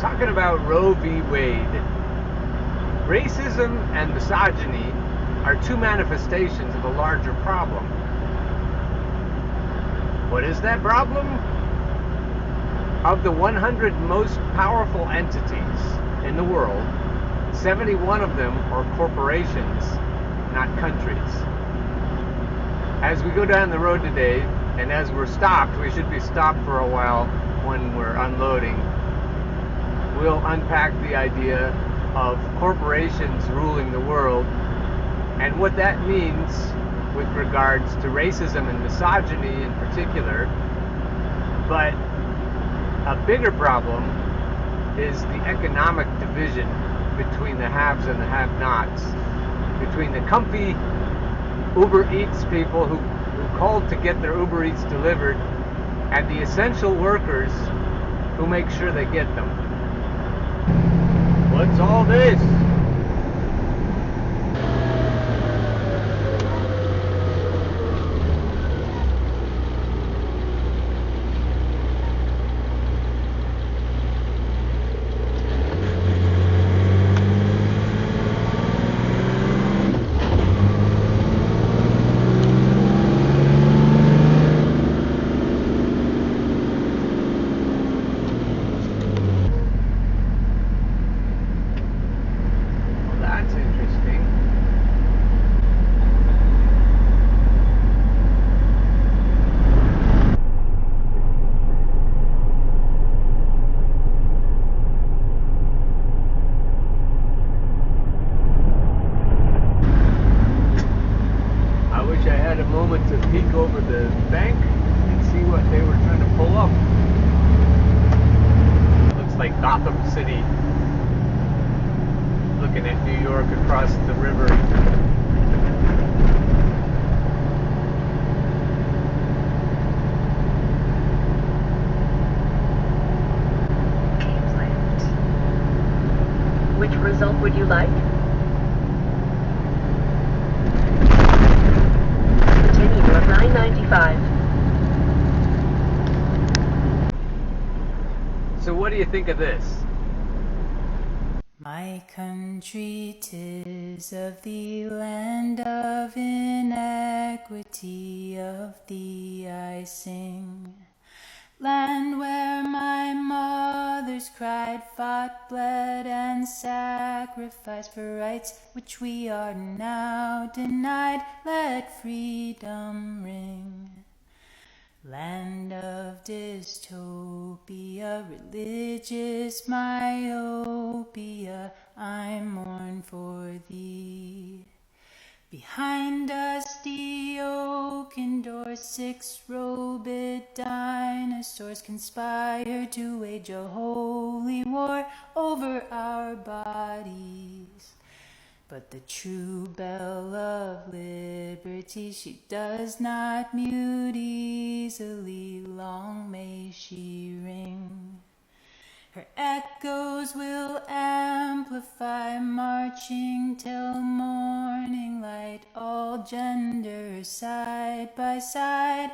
talking about Roe v. Wade. Racism and misogyny are two manifestations of a larger problem. What is that problem? Of the 100 most powerful entities in the world, 71 of them are corporations, not countries. As we go down the road today, and as we're stopped, we should be stopped for a while when we're unloading, we'll unpack the idea of corporations ruling the world and what that means with regards to racism and misogyny in particular. But a bigger problem is the economic division between the haves and the have-nots, between the comfy Uber Eats people who called to get their Uber Eats delivered and the essential workers who make sure they get them. What's all this? To peek over the bank and see what they were trying to pull up. Looks like Gotham City, looking at New York across the river. Which result would you like? So what do you think of this? My country 'tis of the land of inequity, of thee I sing. Land where my mothers cried, fought, bled, and sacrificed for rights which we are now denied. Let freedom ring. Land of dystopia, religious myopia, I mourn for thee. Behind dusty oaken doors, 6-robed dinosaurs conspire to wage a holy war over our bodies. But the true bell of liberty, she does not mute easily, long may she ring. Her echoes will amplify, marching till morning light, all genders side by side,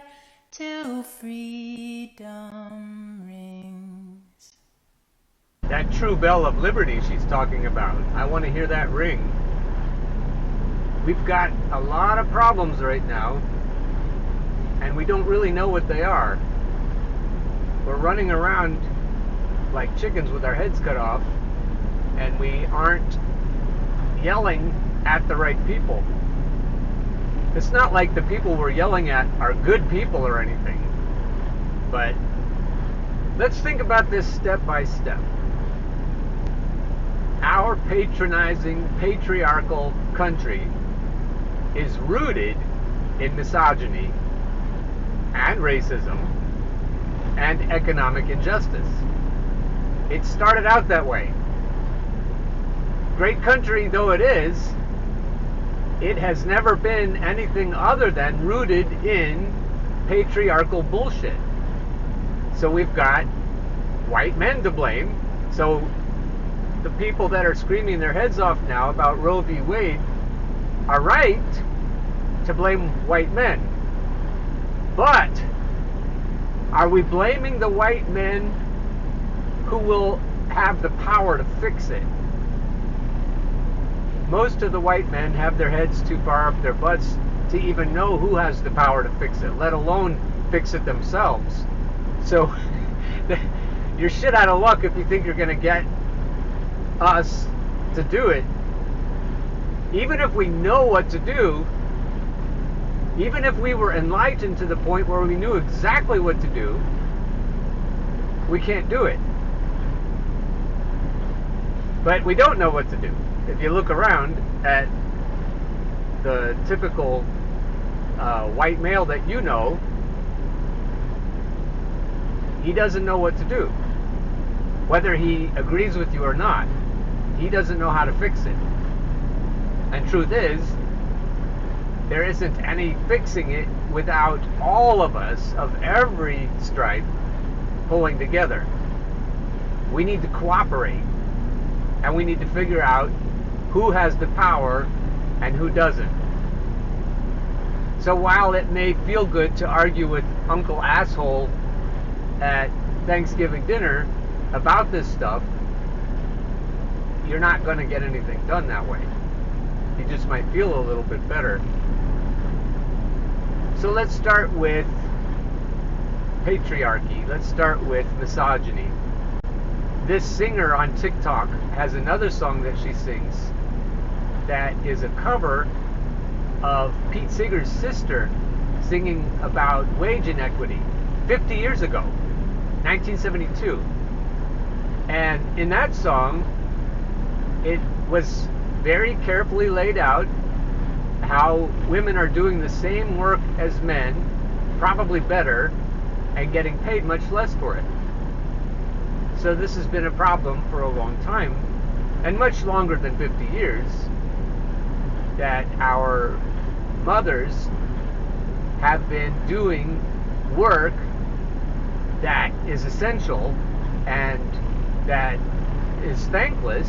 till freedom rings. That true bell of liberty she's talking about, I want to hear that ring. We've got a lot of problems right now, and we don't really know what they are. We're running around like chickens with our heads cut off, and we aren't yelling at the right people. It's not like the people we're yelling at are good people or anything, but let's think about this step by step. Our patronizing, patriarchal country is rooted in misogyny and racism and economic injustice. It started out that way. Great country though it is, it has never been anything other than rooted in patriarchal bullshit. So we've got white men to blame. So the people that are screaming their heads off now about Roe v. Wade are right to blame white men. But are we blaming the white men who will have the power to fix it. Most of the white men have their heads too far up their butts to even know who has the power to fix it, let alone fix it themselves. So you're shit out of luck if you think you're going to get us to do it. Even if we know what to do, even if we were enlightened to the point where we knew exactly what to do, we can't do it. But we don't know what to do. If you look around at the typical white male that you know, he doesn't know what to do. Whether he agrees with you or not, he doesn't know how to fix it. And truth is, there isn't any fixing it without all of us, of every stripe, pulling together. We need to cooperate, and we need to figure out who has the power and who doesn't. So while it may feel good to argue with Uncle Asshole at Thanksgiving dinner about this stuff, you're not going to get anything done that way. You just might feel a little bit better. So let's start with patriarchy. Let's start with misogyny. This singer on TikTok has another song that she sings that is a cover of Pete Seeger's sister singing about wage inequity 50 years ago, 1972. And in that song, it was very carefully laid out how women are doing the same work as men, probably better, and getting paid much less for it. So this has been a problem for a long time, and much longer than 50 years, that our mothers have been doing work that is essential and that is thankless,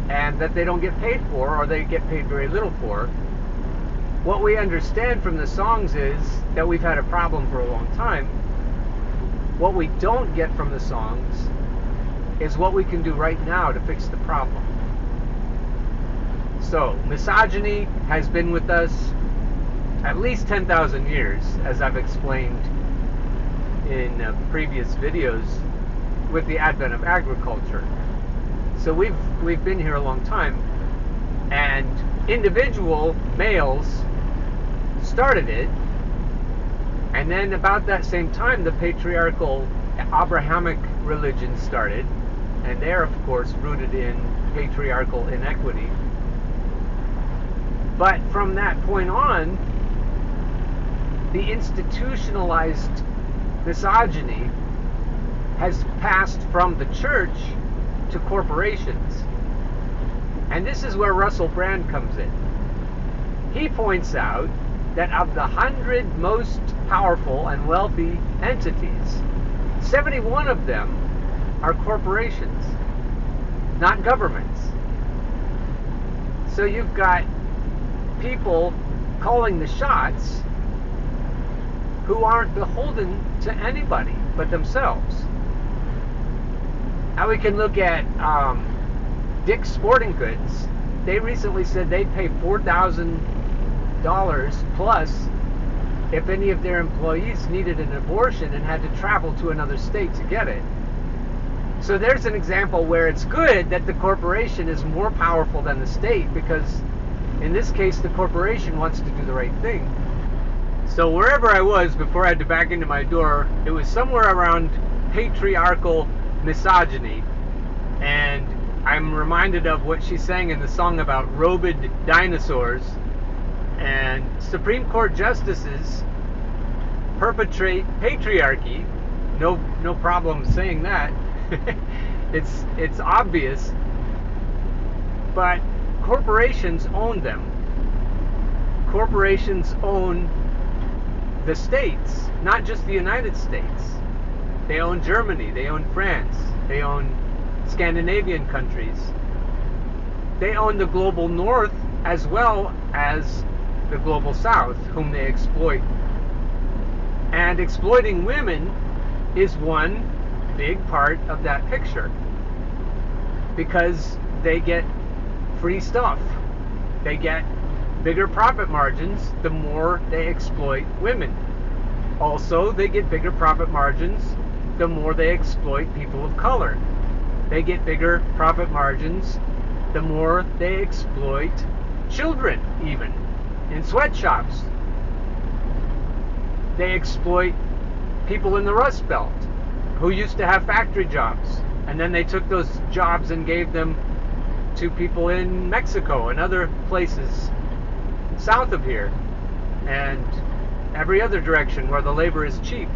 and that they don't get paid for, or they get paid very little for. What we understand from the songs is that we've had a problem for a long time. What we don't get from the songs is what we can do right now to fix the problem. So, misogyny has been with us at least 10,000 years, as I've explained in previous videos, with the advent of agriculture. So we've been here a long time, and individual males started it, and then about that same time the patriarchal Abrahamic religion started, and they're of course rooted in patriarchal inequity. But from that point on, the institutionalized misogyny has passed from the church to corporations. And this is where Russell Brand comes in. He points out that of the 100 most powerful and wealthy entities, 71 of them are corporations, not governments. So you've got people calling the shots who aren't beholden to anybody but themselves. Now we can look at Dick's Sporting Goods. They recently said they'd pay $4,000 plus if any of their employees needed an abortion and had to travel to another state to get it. So there's an example where it's good that the corporation is more powerful than the state, because in this case the corporation wants to do the right thing. So wherever I was before I had to back into my door, it was somewhere around patriarchal misogyny, and I'm reminded of what she sang in the song about robed dinosaurs. And Supreme Court justices perpetrate patriarchy. No problem saying that. It's obvious. But corporations own them. Corporations own the states, not just the United States. They own Germany, they own France, they own Scandinavian countries. They own the global north as well as the global south, whom they exploit. And exploiting women is one big part of that picture. because they get free stuff. They get bigger profit margins the more they exploit women. Also, they get bigger profit margins the more they exploit people of color. They get bigger profit margins the more they exploit children, even in sweatshops. They exploit people in the Rust Belt who used to have factory jobs, and then they took those jobs and gave them to people in Mexico and other places south of here and every other direction where the labor is cheap.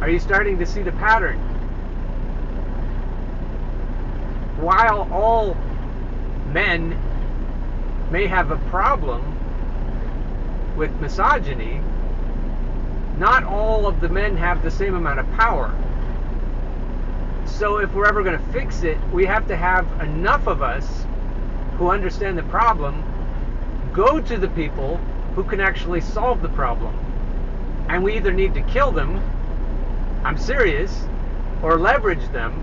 Are you starting to see the pattern? While all men may have a problem with misogyny, not all of the men have the same amount of power. So if we're ever going to fix it, we have to have enough of us who understand the problem go to the people who can actually solve the problem. And we either need to kill them, I'm serious, or leverage them,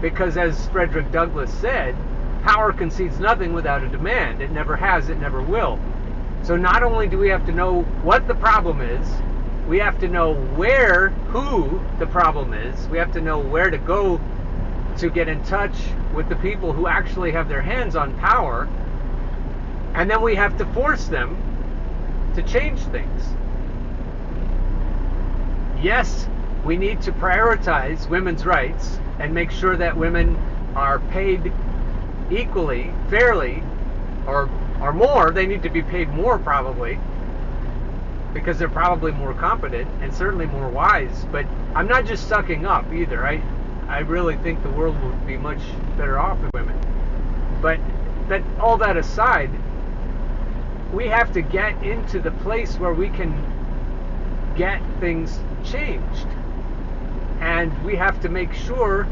because as Frederick Douglass said, power concedes nothing without a demand. It never has, it never will. So not only do we have to know what the problem is, we have to know who the problem is. We have to know where to go to get in touch with the people who actually have their hands on power. And then we have to force them to change things. Yes, we need to prioritize women's rights and make sure that women are paid equally, fairly, or more. They need to be paid more, probably, because they're probably more competent and certainly more wise. But I'm not just sucking up either. I really think the world would be much better off with women. But all that aside, we have to get into the place where we can get things changed. And we have to make sure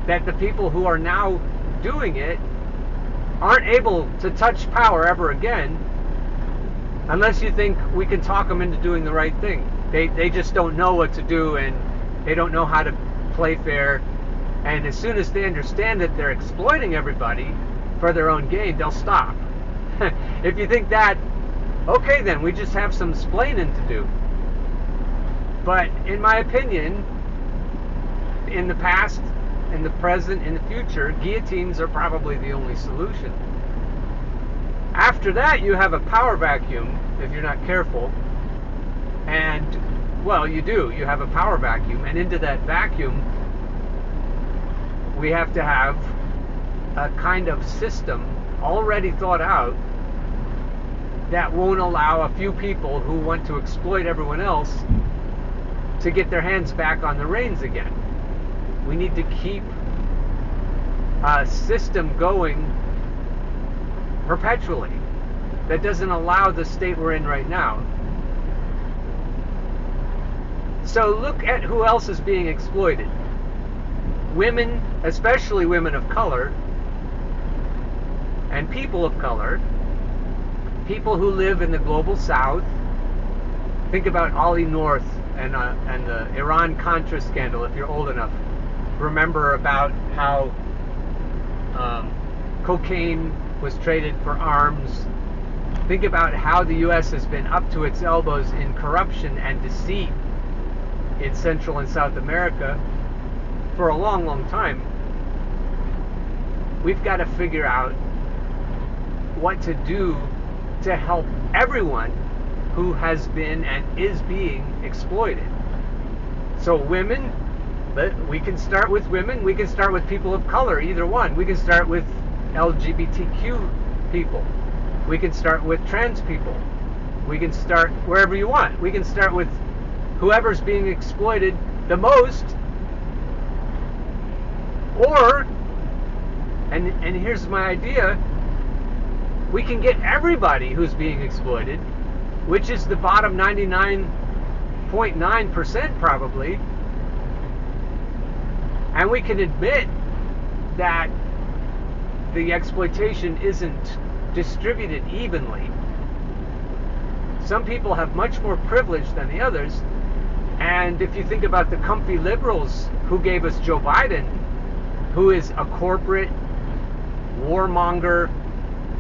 that the people who are now doing it aren't able to touch power ever again, unless you think we can talk them into doing the right thing. They just don't know what to do, and they don't know how to play fair. And as soon as they understand that they're exploiting everybody for their own gain, they'll stop. If you think that, okay, then we just have some splaining to do. But in my opinion, in the past, in the present, in the future, guillotines are probably the only solution. After that, you have a power vacuum, if you're not careful. And, well, you do. You have a power vacuum. And into that vacuum, we have to have a kind of system already thought out that won't allow a few people who want to exploit everyone else to get their hands back on the reins again. We need to keep a system going perpetually that doesn't allow the state we're in right now. So look at who else is being exploited. Women, especially women of color, and people of color, people who live in the global south. Think about Ollie North and the Iran-Contra scandal, if you're old enough. Remember about how cocaine was traded for arms. Think about how the U.S. has been up to its elbows in corruption and deceit in Central and South America for a long, long time. We've got to figure out what to do to help everyone who has been and is being exploited. So women, we can start with women, we can start with people of color, either one. We can start with LGBTQ people. We can start with trans people. We can start wherever you want. We can start with whoever's being exploited the most. Or, and here's my idea, we can get everybody who's being exploited, which is the bottom 99.9% probably, and we can admit that the exploitation isn't distributed evenly. Some people have much more privilege than the others, And if you think about the comfy liberals who gave us Joe Biden, who is a corporate warmonger,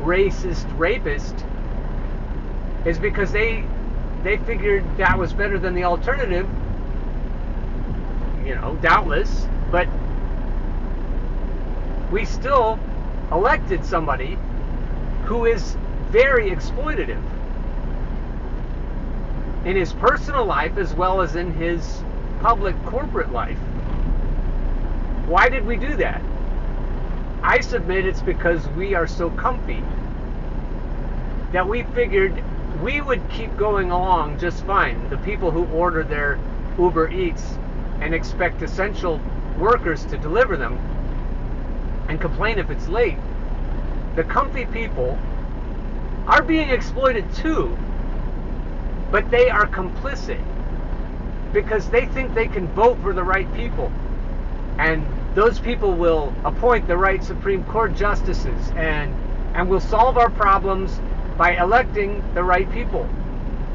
racist rapist, is because they figured that was better than the alternative, doubtless, but we still elected somebody who is very exploitative in his personal life as well as in his public corporate life. Why did we do that? I submit it's because we are so comfy that we figured we would keep going along just fine. The people who order their Uber Eats and expect essential workers to deliver them and complain if it's late, the comfy people are being exploited too, but they are complicit because they think they can vote for the right people, and those people will appoint the right Supreme Court justices and will solve our problems by electing the right people.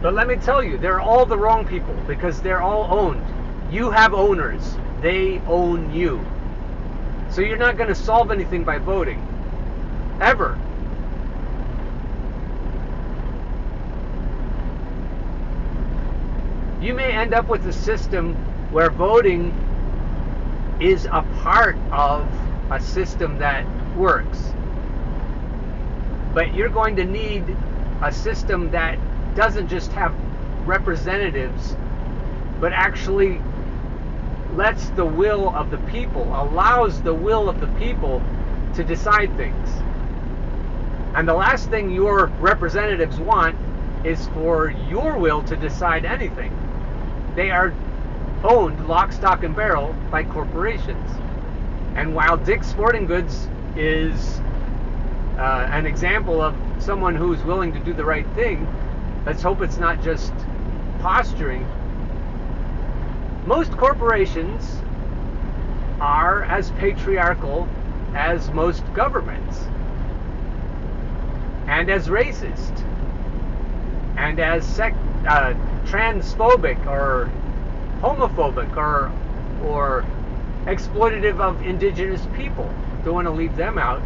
But let me tell you, they're all the wrong people because they're all owned. You have owners. They own you. So you're not going to solve anything by voting. Ever. You may end up with a system where voting is a part of a system that works. But you're going to need a system that doesn't just have representatives, but actually lets the will of the people, allows the will of the people to decide things. And the last thing your representatives want is for your will to decide anything. They are owned lock, stock, and barrel by corporations. And while Dick's Sporting Goods is an example of someone who's willing to do the right thing, let's hope it's not just posturing. Most corporations are as patriarchal as most governments, and as racist, and as transphobic or homophobic or exploitative of indigenous people. Don't want to leave them out.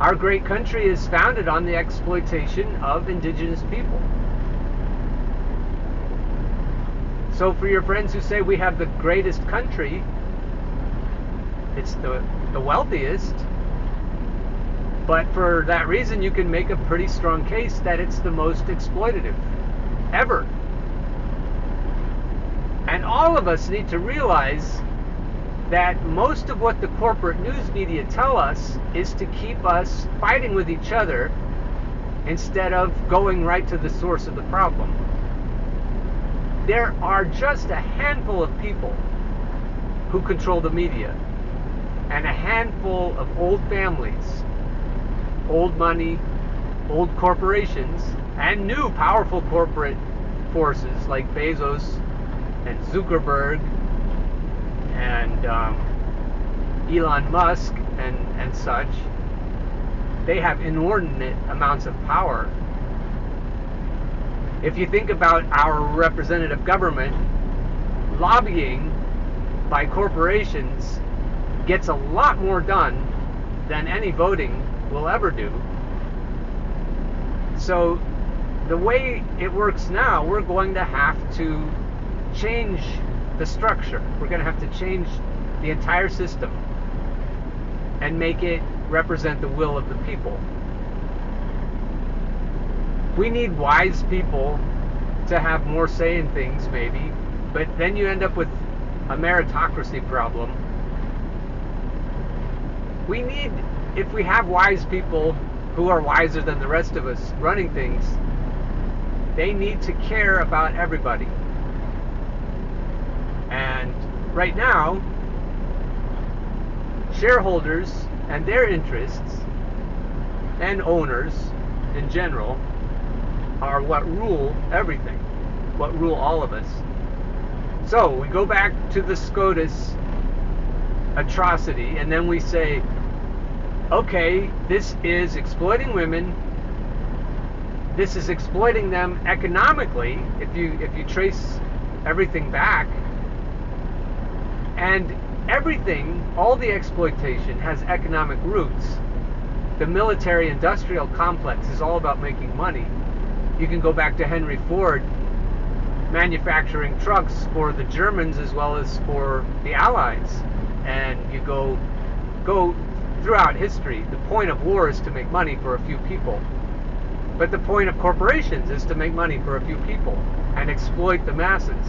Our great country is founded on the exploitation of indigenous people. So for your friends who say we have the greatest country, it's the wealthiest, but for that reason you can make a pretty strong case that it's the most exploitative ever. And all of us need to realize that most of what the corporate news media tell us is to keep us fighting with each other instead of going right to the source of the problem. There are just a handful of people who control the media, and a handful of old families, old money, old corporations, and new powerful corporate forces like Bezos and Zuckerberg and Elon Musk and such. They have inordinate amounts of power. If you think about our representative government, lobbying by corporations gets a lot more done than any voting will ever do. So the way it works now, we're going to have to change the structure. We're going to have to change the entire system and make it represent the will of the people. We need wise people to have more say in things, maybe, but then you end up with a meritocracy problem. We need, if we have wise people who are wiser than the rest of us running things, they need to care about everybody. And right now, shareholders and their interests and owners in general are what rule everything, what rule all of us. So we go back to the SCOTUS atrocity, and then we say, okay, this is exploiting women, this is exploiting them economically. If you trace everything back, And everything, all the exploitation has economic roots. The military-industrial complex is all about making money. You can go back to Henry Ford manufacturing trucks for the Germans as well as for the Allies. And you go throughout history. The point of war is to make money for a few people. But the point of corporations is to make money for a few people and exploit the masses.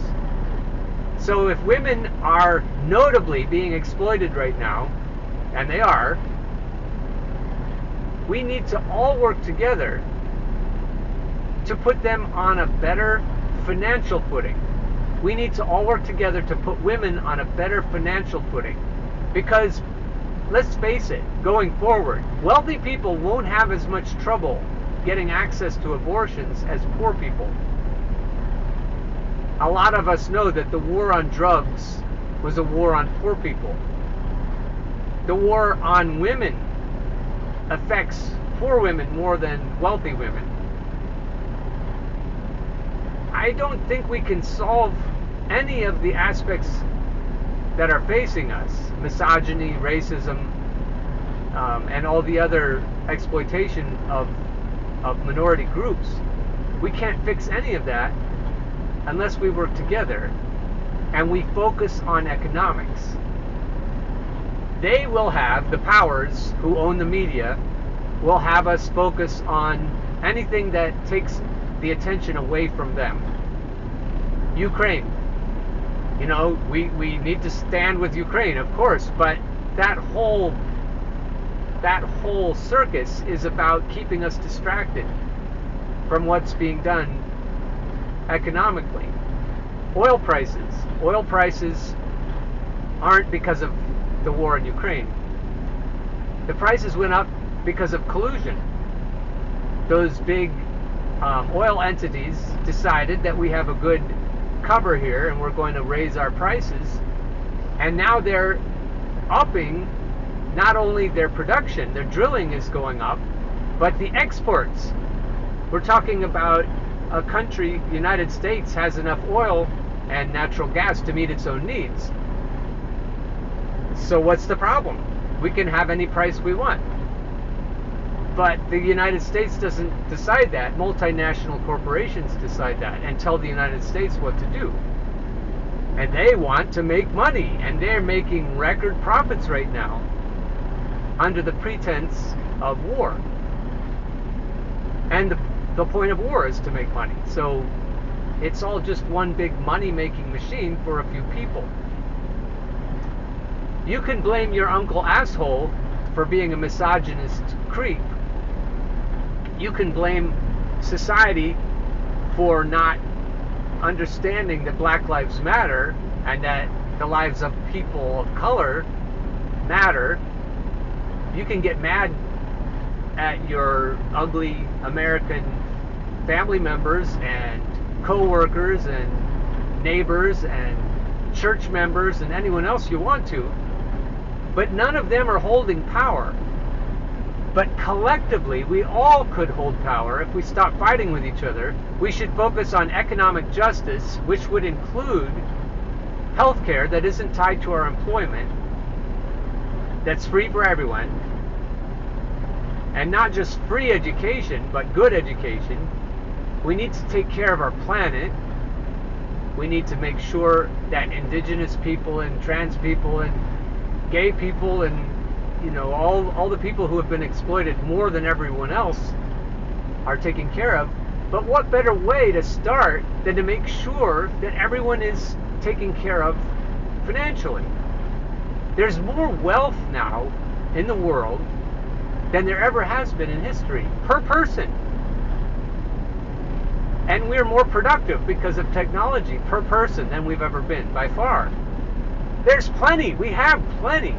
So if women are notably being exploited right now, and they are, we need to all work together to put them on a better financial footing. We need to all work together to put women on a better financial footing. Because, let's face it, going forward, wealthy people won't have as much trouble getting access to abortions as poor people. A lot of us know that the war on drugs was a war on poor people. The war on women affects poor women more than wealthy women. I don't think we can solve any of the aspects that are facing us, misogyny, racism, and all the other exploitation of minority groups. We can't fix any of that unless we work together and we focus on economics. They will have, the powers who own the media, will have us focus on anything that takes the attention away from them. Ukraine. You know, we need to stand with Ukraine, of course, but that whole circus is about keeping us distracted from what's being done economically. Oil prices aren't because of the war in Ukraine. The prices went up because of collusion. Those big oil entities decided that we have a good cover here and we're going to raise our prices, and now they're upping not only their production, their drilling is going up, but the exports. We're talking about a country, the United States, has enough oil and natural gas to meet its own needs. So what's the problem? We can have any price we want. But the United States doesn't decide that. Multinational corporations decide that and tell the United States what to do. And they want to make money, and they're making record profits right now under the pretense of war. And the point of war is to make money. So it's all just one big money-making machine for a few people. You can blame your uncle asshole for being a misogynist creep. You can blame society for not understanding that Black Lives Matter and that the lives of people of color matter. You can get mad at your ugly American family members and co-workers and neighbors and church members and anyone else you want to, but none of them are holding power. But collectively, we all could hold power if we stop fighting with each other. We should focus on economic justice, which would include healthcare that isn't tied to our employment, that's free for everyone, and not just free education, but good education. We need to take care of our planet. We need to make sure that indigenous people and trans people and gay people and all the people who have been exploited more than everyone else are taken care of. But what better way to start than to make sure that everyone is taken care of financially? There's more wealth now in the world than there ever has been in history, per person. And we're more productive because of technology per person than we've ever been, by far. There's plenty. We have plenty.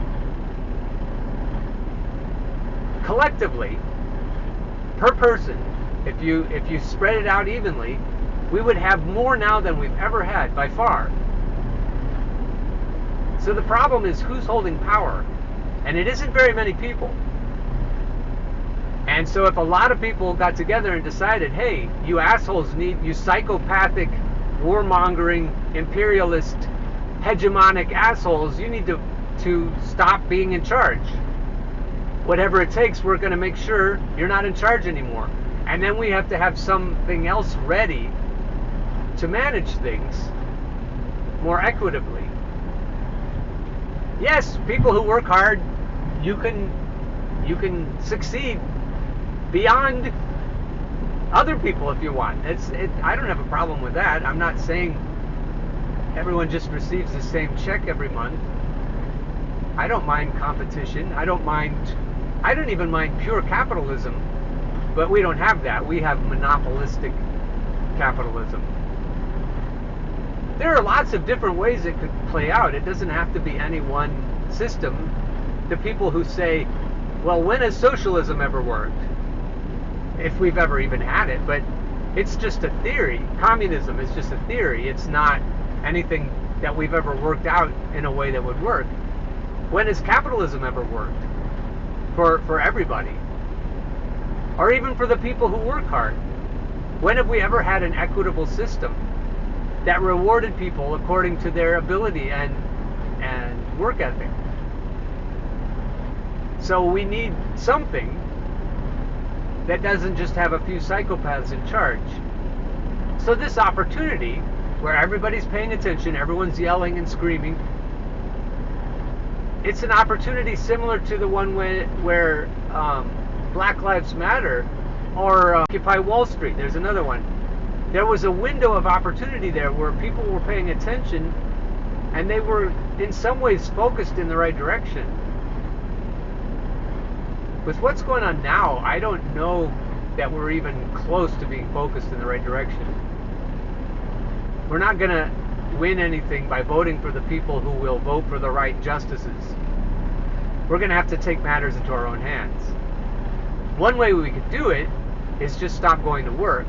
Collectively, per person, if you spread it out evenly, we would have more now than we've ever had, by far. So the problem is who's holding power, and it isn't very many people. And so if a lot of people got together and decided, hey, you assholes you psychopathic, warmongering, imperialist hegemonic assholes, you need to stop being in charge. Whatever it takes, we're going to make sure you're not in charge anymore. And then we have to have something else ready to manage things more equitably. Yes, people who work hard, you can succeed beyond other people if you want. I don't have a problem with that. I'm not saying everyone just receives the same check every month. I don't mind competition. I don't even mind pure capitalism, but we don't have that. We have monopolistic capitalism. There are lots of different ways it could play out. It doesn't have to be any one system. The people who say, well, when has socialism ever worked? If we've ever even had it, but it's just a theory. Communism is just a theory. It's not anything that we've ever worked out in a way that would work. When has capitalism ever worked? For everybody. Or even for the people who work hard. When have we ever had an equitable system that rewarded people according to their ability and work ethic? So we need something that doesn't just have a few psychopaths in charge. So this opportunity, where everybody's paying attention, everyone's yelling and screaming, it's an opportunity similar to the one where Black Lives Matter or Occupy Wall Street. There's another one. There was a window of opportunity there where people were paying attention and they were in some ways focused in the right direction. With what's going on now, I don't know that we're even close to being focused in the right direction. We're not going to win anything by voting for the people who will vote for the right justices. We're going to have to take matters into our own hands. One way we could do it is just stop going to work.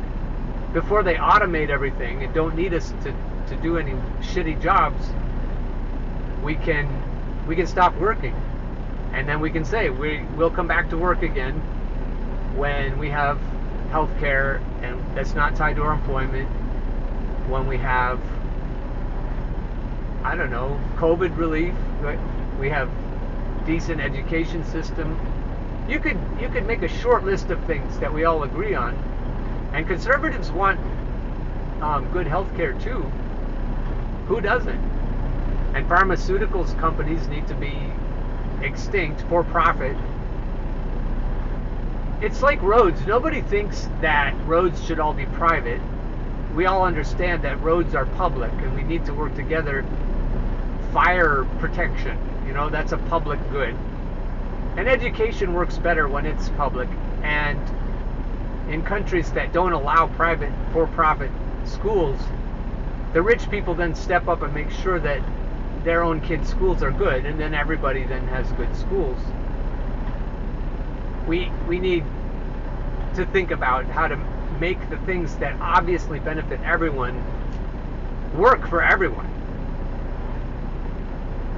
Before they automate everything and don't need us to do any shitty jobs, we can stop working. And then we can say we'll come back to work again when we have health care and that's not tied to our employment, when we have, I don't know, COVID relief, we have decent education system. You could make a short list of things that we all agree on, and conservatives want good health care too. Who doesn't? And pharmaceuticals companies need to be extinct for profit. It's like roads. Nobody thinks that roads should all be private. We all understand that roads are public and we need to work together. Fire protection, that's a public good. And education works better when it's public. And in countries that don't allow private for-profit schools, the rich people then step up and make sure that their own kids' schools are good, and then everybody then has good schools. We need to think about how to make the things that obviously benefit everyone work for everyone.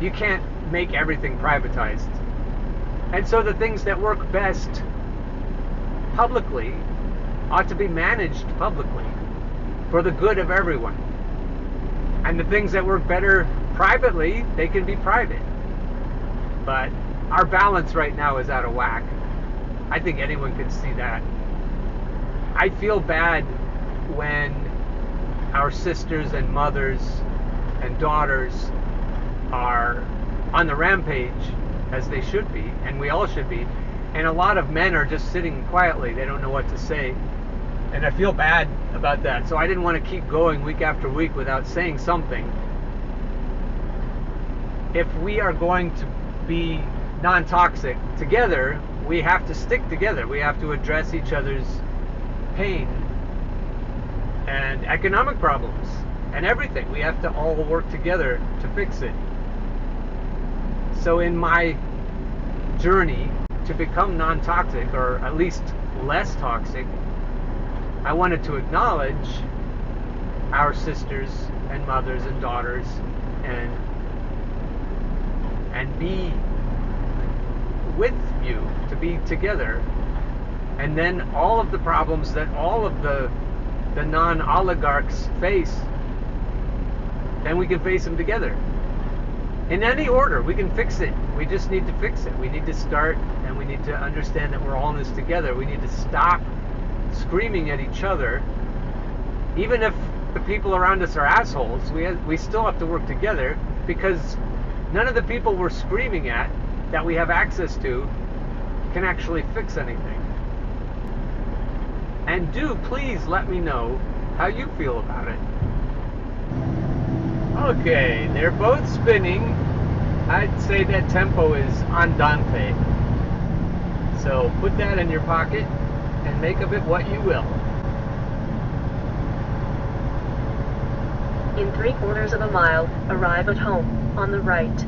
You can't make everything privatized. And so the things that work best publicly ought to be managed publicly for the good of everyone. And the things that work better privately, they can be private. But our balance right now is out of whack. I think anyone can see that. I feel bad when our sisters and mothers and daughters are on the rampage, as they should be, and we all should be, and a lot of men are just sitting quietly. They don't know what to say, and I feel bad about that. So I didn't want to keep going week after week without saying something. If we are going to be non-toxic together, we have to stick together. We have to address each other's pain and economic problems and everything. We have to all work together to fix it. So in my journey to become non-toxic, or at least less toxic, I wanted to acknowledge our sisters and mothers and daughters and be with you, to be together. And then all of the problems that all of the non-oligarchs face, then we can face them together. In any order, we can fix it. We just need to fix it. We need to start, and we need to understand that we're all in this together. We need to stop screaming at each other. Even if the people around us are assholes, we still have to work together, because none of the people we're screaming at that we have access to can actually fix anything. And do please let me know how you feel about it. Okay, they're both spinning. I'd say that tempo is andante. So put that in your pocket and make of it what you will. In 3/4 of a mile, arrive at home, on the right.